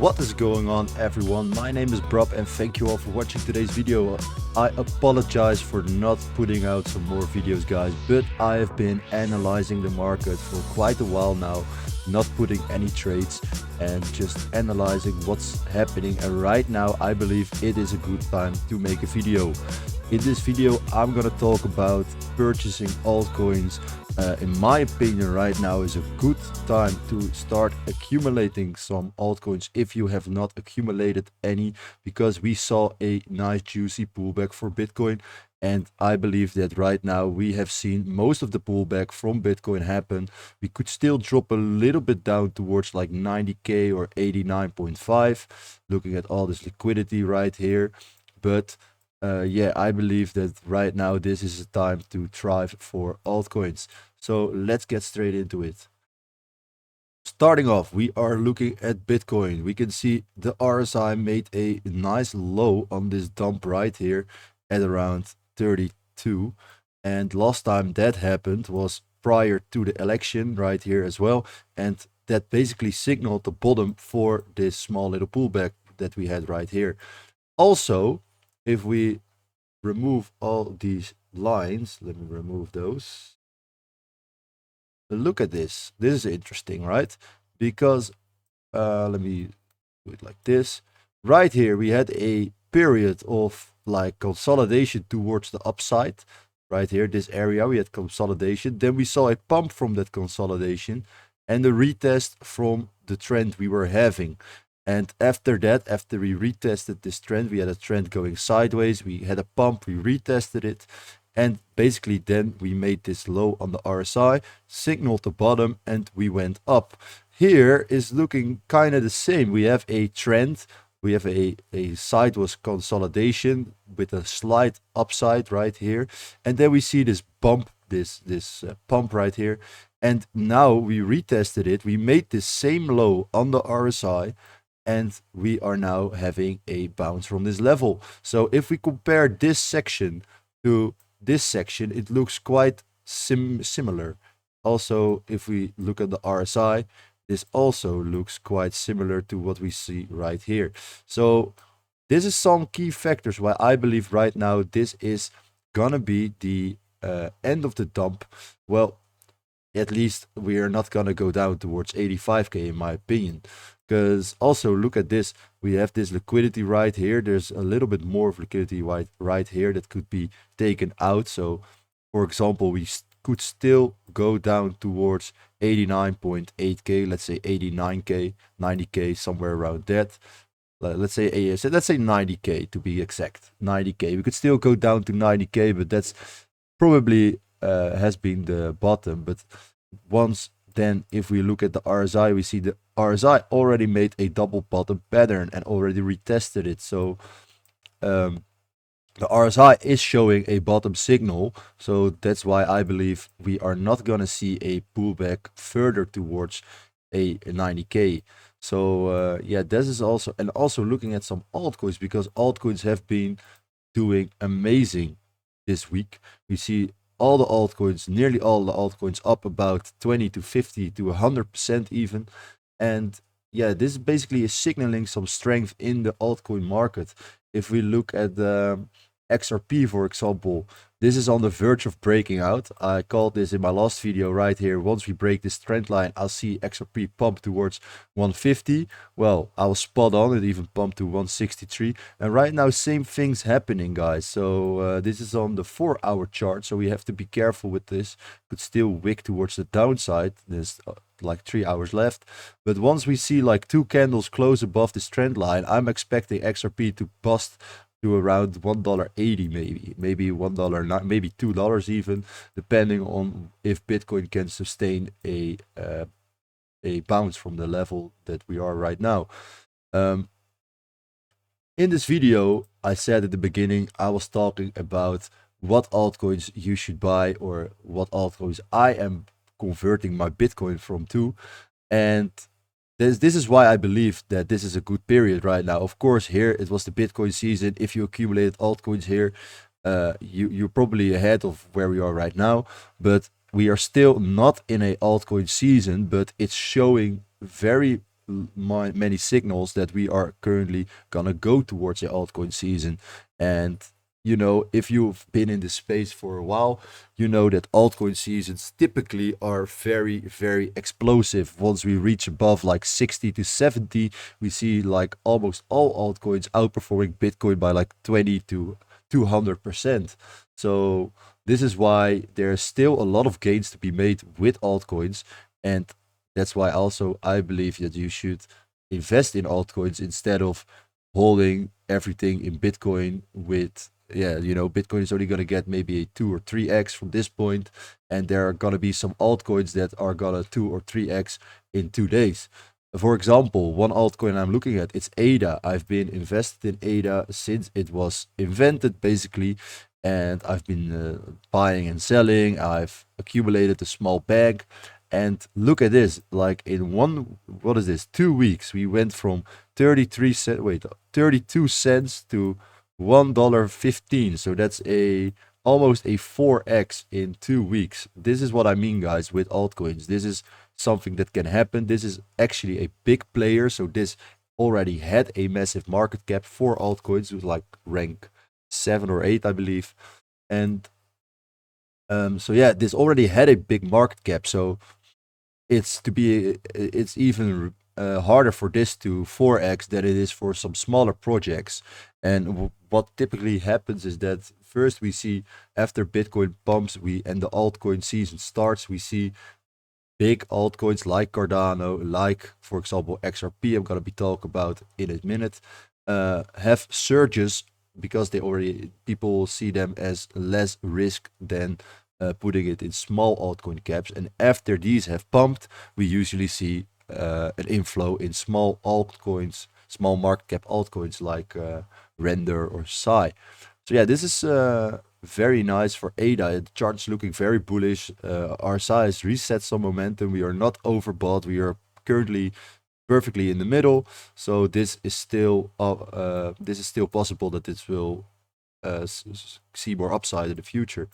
What is going on, everyone? My name is Brab and thank you all for watching today's video. I apologize for not putting out some more videos, guys, but I have been analyzing the market for quite a while now, not putting any trades and just analyzing what's happening, and right now I believe it is a good time to make a video. In this video I'm gonna talk about purchasing altcoins. In my opinion, right now is a good time to start accumulating some altcoins if you have not accumulated any, because we saw a nice juicy pullback for Bitcoin, and I believe that right now we have seen most of the pullback from Bitcoin happen. We could still drop a little bit down towards like 90k or 89.5, looking at all this liquidity right here, but yeah, I believe that right now this is a time to thrive for altcoins. So let's get straight into it. Starting off, we are looking at Bitcoin. We can see the RSI made a nice low on this dump right here at around 32. And last time that happened was prior to the election right here as well. And that basically signaled the bottom for this small little pullback that we had right here. Also, if we remove all these lines, let me remove those. Look at this. This is interesting, right? Because let me do it like this. Right here, we had a period of like consolidation towards the upside. Right here, this area, we had consolidation. Then we saw a pump from that consolidation and a retest from the trend we were having. And after that, after we retested this trend, we had a trend going sideways. We had a pump, we retested it. And basically then we made this low on the RSI, signaled the bottom, and we went up. Here is looking kind of the same. We have a trend. We have a sideways consolidation with a slight upside right here. And then we see this bump, this pump right here. And now we retested it. We made this same low on the RSI. And we are now having a bounce from this level. So if we compare this section to this section, it looks quite similar. Also, if we look at the RSI, this also looks quite similar to what we see right here. So this is some key factors why I believe right now this is gonna be the end of the dump. Well, at least we are not gonna go down towards 85k in my opinion. Because also look at this, we have this liquidity right here. There's a little bit more of liquidity right here that could be taken out. So for example, we could still go down towards 89.8k, let's say 89k, 90k, somewhere around that. Let's say 90k to be exact, 90k. We could still go down to 90k, but that's probably has been the bottom. But once then, if we look at the RSI, we see the RSI already made a double bottom pattern and already retested it. So the RSI is showing a bottom signal. So that's why I believe we are not going to see a pullback further towards a 90k. So yeah, this is also, and also looking at some altcoins, because altcoins have been doing amazing this week. We see all the altcoins, nearly all the altcoins up about 20 to 50 to 100% even. And yeah, this basically is signaling some strength in the altcoin market. If we look at the XRP, for example, this is on the verge of breaking out. I called this in my last video right here. Once we break this trend line, I'll see XRP pump towards 150. Well, I was spot on. It even pumped to 163. And right now, same things happening, guys. So this is on the 4-hour chart. So we have to be careful with this. Could still wick towards the downside. There's like 3 hours left. But once we see like 2 candles close above this trend line, I'm expecting XRP to bust to around $1.80, maybe $1, maybe $2 even, depending on if Bitcoin can sustain a bounce from the level that we are right now. In this video, I said at the beginning, I was talking about what altcoins you should buy, or what altcoins I am converting my Bitcoin from to, and this is why I believe that this is a good period right now. Of course, here it was the Bitcoin season. If you accumulated altcoins here, you're probably ahead of where we are right now. But we are still not in a altcoin season, but it's showing very many signals that we are currently gonna go towards the altcoin season. And you know, if you've been in this space for a while, you know that altcoin seasons typically are very, very explosive. Once we reach above like 60 to 70, we see like almost all altcoins outperforming Bitcoin by like 20 to 200%. So this is why there's still a lot of gains to be made with altcoins. And that's why also I believe that you should invest in altcoins instead of holding everything in Bitcoin with, yeah, you know, Bitcoin is only going to get maybe a 2 or 3x from this point, and there are going to be some altcoins that are going to 2 or 3x in 2 days. For example, one altcoin I'm looking at, it's ADA. I've been invested in ADA since it was invented, basically, and I've been buying and selling. I've accumulated a small bag, and look at this, like in what is this, 2 weeks, we went from 32 cents to $1.15. So that's almost a 4x in 2 weeks. This is what I mean, guys, with altcoins. This is something that can happen. This is actually a big player. So this already had a massive market cap for altcoins. It was like rank 7 or 8, I believe. And so yeah, this already had a big market cap. So it's even harder for this to 4x than it is for some smaller projects. And what typically happens is that first we see, after Bitcoin pumps, and the altcoin season starts, we see big altcoins like Cardano, like for example XRP, I'm gonna be talking about in a minute, have surges because people see them as less risk than putting it in small altcoin caps. And after these have pumped, we usually see an inflow in small altcoins, small market cap altcoins like Render or Psy. So yeah, this is very nice for ADA. The chart is looking very bullish. Our size reset some momentum. We are not overbought. We are currently perfectly in the middle. So this is still possible that this will see more upside in the future.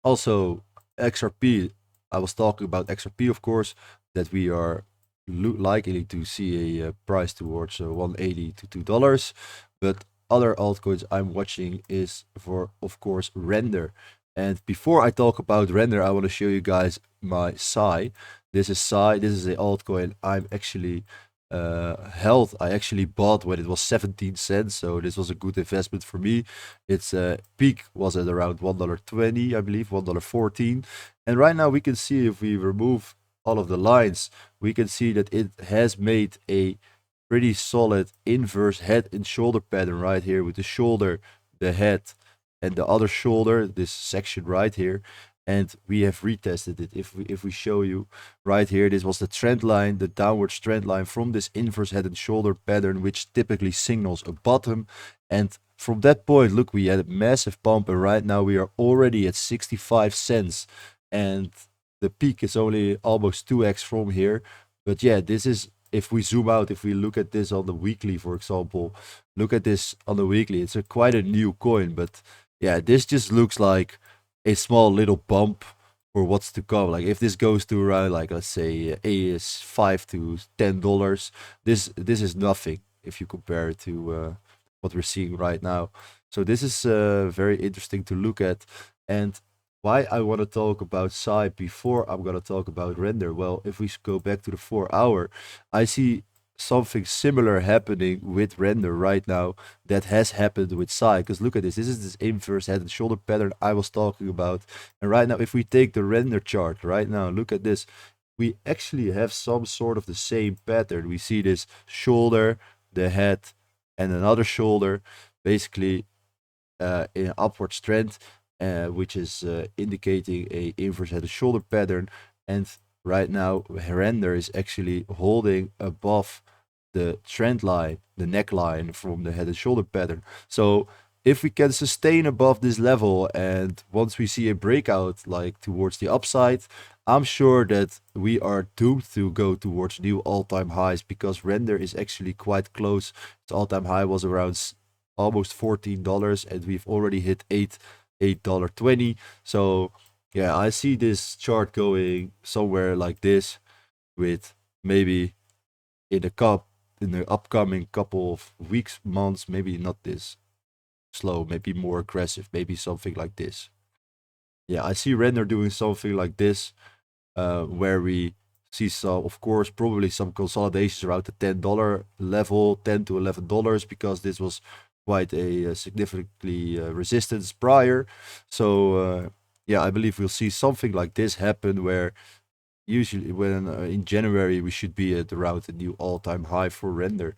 Also, XRP. I was talking about XRP, of course, that we are likely to see a price towards 180 to $2. But other altcoins I'm watching is, for of course, Render. And before I talk about Render, I want to show you guys my Psy. This is Psy. This is a altcoin I'm actually held. I actually bought when it was 17 cents, so this was a good investment for me. Its peak was at around $1.20, I believe, $1.14. And right now we can see, if we remove all of the lines, we can see that it has made a pretty solid inverse head and shoulder pattern right here, with the shoulder, the head, and the other shoulder, this section right here. And we have retested it. If we show you right here, this was the trend line, the downward trend line from this inverse head and shoulder pattern, which typically signals a bottom. And from that point, look, we had a massive pump, and right now we are already at 65 cents. And the peak is only almost 2x from here. But yeah, this is, if we zoom out, if we look at this on the weekly, for example, look at this on the weekly, it's quite a new coin. But yeah, this just looks like a small little bump for what's to come. Like if this goes to around, like, let's say is $5 to $10, this is nothing if you compare it to what we're seeing right now. So this is very interesting to look at. And why I want to talk about Psy before I'm going to talk about Render. Well, if we go back to the 4 hour, I see something similar happening with Render right now that has happened with Psy. Because look at this. This is this inverse head and shoulder pattern I was talking about. And right now, if we take the Render chart right now, look at this. We actually have some sort of the same pattern. We see this shoulder, the head, and another shoulder, basically in an upward trend, which is indicating a inverse head and shoulder pattern. And right now, Render is actually holding above the trend line, the neckline from the head and shoulder pattern. So if we can sustain above this level, and once we see a breakout like towards the upside, I'm sure that we are doomed to go towards new all-time highs, because Render is actually quite close. Its all-time high was around almost $14, and we've already hit $8.20. So yeah, I see this chart going somewhere like this, with maybe in the upcoming couple of weeks, months, maybe not this slow, maybe more aggressive, maybe something like this. Yeah, I see render doing something like this, where we see some, of course, probably some consolidations around the $10 level, $10 to $11, because this was quite a significantly resistance prior. So yeah, I believe we'll see something like this happen, where usually when in January we should be at around a new all-time high for render,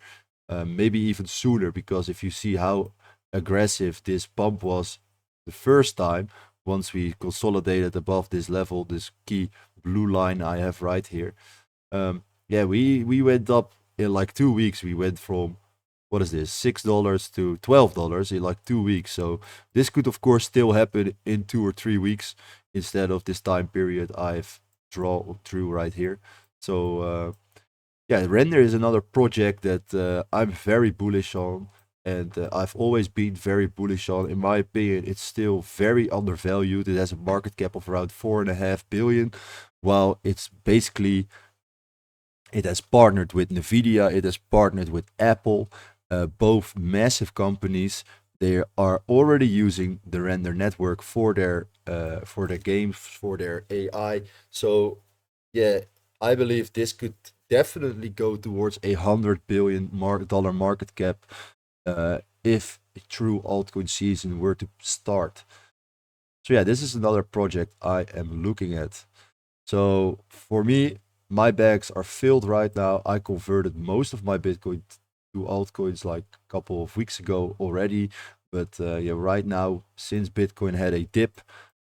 maybe even sooner, because if you see how aggressive this pump was the first time, once we consolidated above this level, this key blue line I have right here, yeah, we went up in like 2 weeks. We went from, what is this, $6 to $12 in like 2 weeks. So this could of course still happen in 2 or 3 weeks instead of this time period I've draw through right here. So yeah, render is another project that I'm very bullish on, and I've always been very bullish on. In my opinion, it's still very undervalued. It has a market cap of around 4.5 billion, while it's basically, it has partnered with Nvidia, it has partnered with Apple, both massive companies. They are already using the render network for their games, for their AI. So yeah, I believe this could definitely go towards $100 billion market cap, if a true altcoin season were to start. So yeah, this is another project I am looking at. So for me, my bags are filled right now. I converted most of my Bitcoin to altcoins like a couple of weeks ago already. But yeah, right now, since Bitcoin had a dip,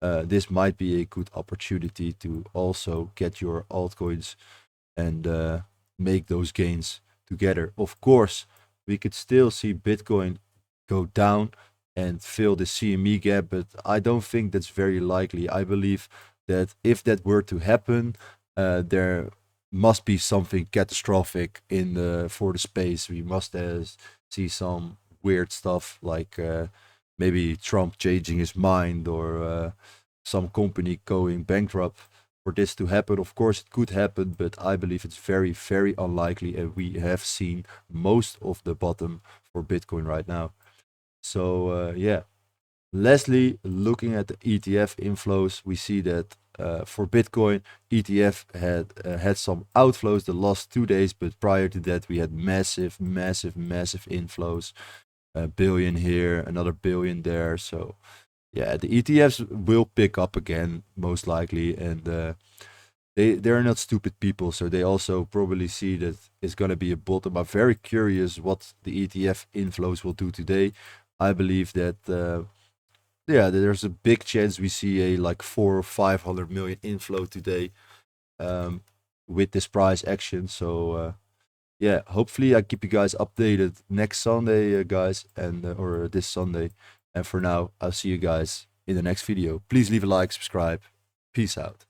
this might be a good opportunity to also get your altcoins and make those gains together. Of course, we could still see Bitcoin go down and fill the CME gap, but I don't think that's very likely. I believe that if that were to happen, there must be something catastrophic in the for the space. We must see some weird stuff, like maybe Trump changing his mind, or some company going bankrupt for this to happen. Of course, it could happen, but I believe it's very, very unlikely, and we have seen most of the bottom for Bitcoin right now. So yeah, Leslie, looking at the ETF inflows, we see that for Bitcoin, ETF had some outflows the last 2 days, but prior to that, we had massive, massive, massive inflows. A billion here, another billion there. So yeah, the ETFs will pick up again, most likely, and they're not stupid people, so they also probably see that it's gonna be a bottom. I'm very curious what the ETF inflows will do today. I believe that yeah, there's a big chance we see a like 400 or 500 million inflow today, um, with this price action. So yeah, hopefully I keep you guys updated next Sunday, guys, and or this Sunday. And for now, I'll see you guys in the next video. Please leave a like, subscribe. Peace out.